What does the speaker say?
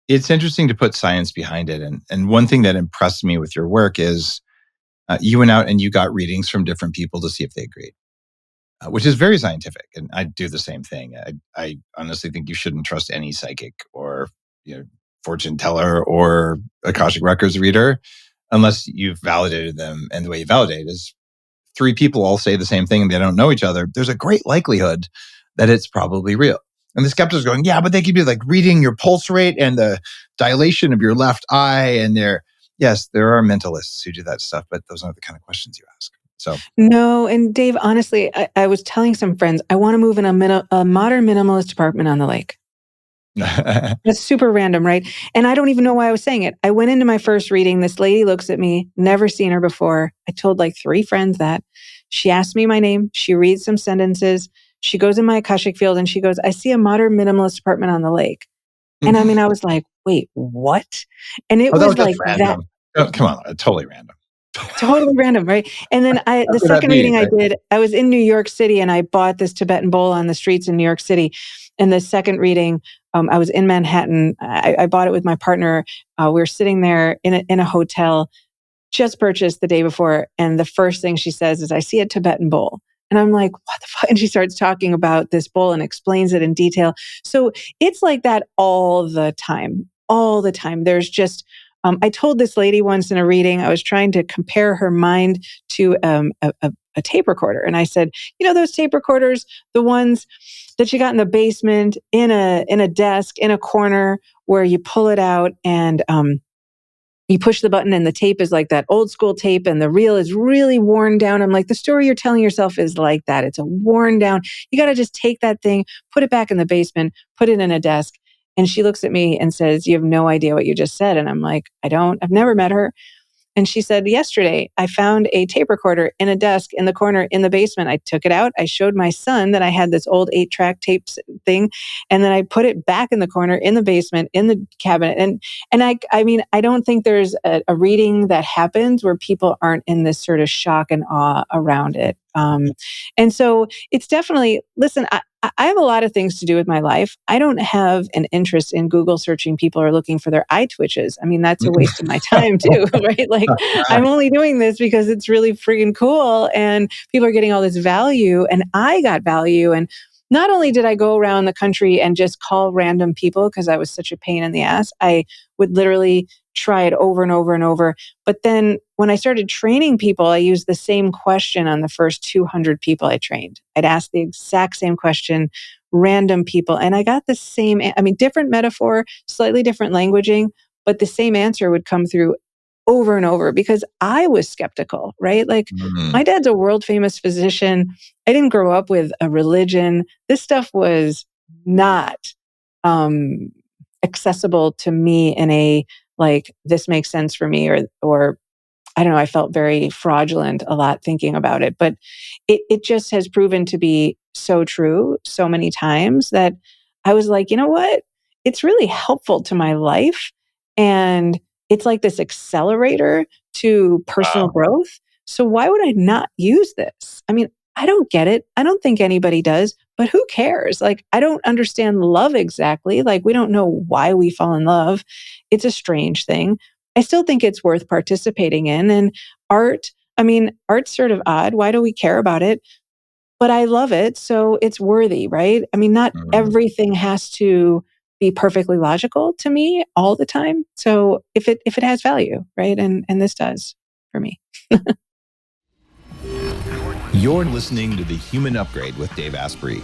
It's interesting to put science behind it. And one thing that impressed me with your work is you went out and you got readings from different people to see if they agreed, which is very scientific. And I do the same thing. I honestly think you shouldn't trust any psychic or fortune teller or Akashic Records reader unless you've validated them. And the way you validate is three people all say the same thing and they don't know each other. There's a great likelihood that it's probably real. And the skeptics are going, yeah, but they could be like reading your pulse rate and the dilation of your left eye. And yes, there are mentalists who do that stuff, but those aren't the kind of questions you ask. So no, and Dave, honestly, I was telling some friends, I want to move in a modern minimalist apartment on the lake. That's super random, right? And I don't even know why I was saying it. I went into my first reading. This lady looks at me, never seen her before. I told like 3 friends that. She asked me my name. She reads some sentences. She goes in my Akashic field and she goes, I see a modern minimalist apartment on the lake. And I mean, I was like, wait, what? And it that was was just like that. random. Oh, come on, totally random. Totally random, right? And then the second reading I did, I was in New York City and I bought this Tibetan bowl on the streets in New York City. And the second reading, I was in Manhattan. I bought it with my partner. We were sitting there in a hotel, just purchased the day before. And the first thing she says is, I see a Tibetan bowl. And I'm like, what the fuck? And she starts talking about this bowl and explains it in detail. So it's like that all the time, all the time. There's just, I told this lady once in a reading, I was trying to compare her mind to a tape recorder. And I said, those tape recorders, the ones that you got in the basement, in a desk, in a corner where you pull it out and you push the button and the tape is like that old school tape and the reel is really worn down. I'm like, the story you're telling yourself is like that. It's a worn down. You got to just take that thing, put it back in the basement, put it in a desk. And she looks at me and says, you have no idea what you just said. And I'm like, I've never met her. And she said, yesterday, I found a tape recorder in a desk in the corner in the basement. I took it out. I showed my son that I had this old 8-track tapes thing. And then I put it back in the corner in the basement, in the cabinet. And I mean, I don't think there's a reading that happens where people aren't in this sort of shock and awe around it. And so it's definitely, listen, I have a lot of things to do with my life. I don't have an interest in Google searching people or looking for their eye twitches. I mean, that's a waste of my time too, right? Like I'm only doing this because it's really freaking cool and people are getting all this value and I got value. And not only did I go around the country and just call random people because I was such a pain in the ass, I would literally try it over and over and over. But then when I started training people, I used the same question on the first 200 people I trained. I'd ask the exact same question, random people, and I got the same, different metaphor, slightly different languaging, but the same answer would come through over and over because I was skeptical, right? Like my dad's a world famous physician. I didn't grow up with a religion. This stuff was not accessible to me in a like this makes sense for me or I don't know, I felt very fraudulent a lot thinking about it, but it just has proven to be so true so many times that I was like, you know what? It's really helpful to my life. And it's like this accelerator to personal growth. So why would I not use this? I mean, I don't get it. I don't think anybody does, but who cares? Like, I don't understand love exactly. Like, we don't know why we fall in love. It's a strange thing. I still think it's worth participating in. And art's sort of odd. Why do we care about it? But I love it. So it's worthy, right? I mean, not everything has to be perfectly logical to me all the time. So if it has value, right? And this does for me. You're listening to The Human Upgrade with Dave Asprey.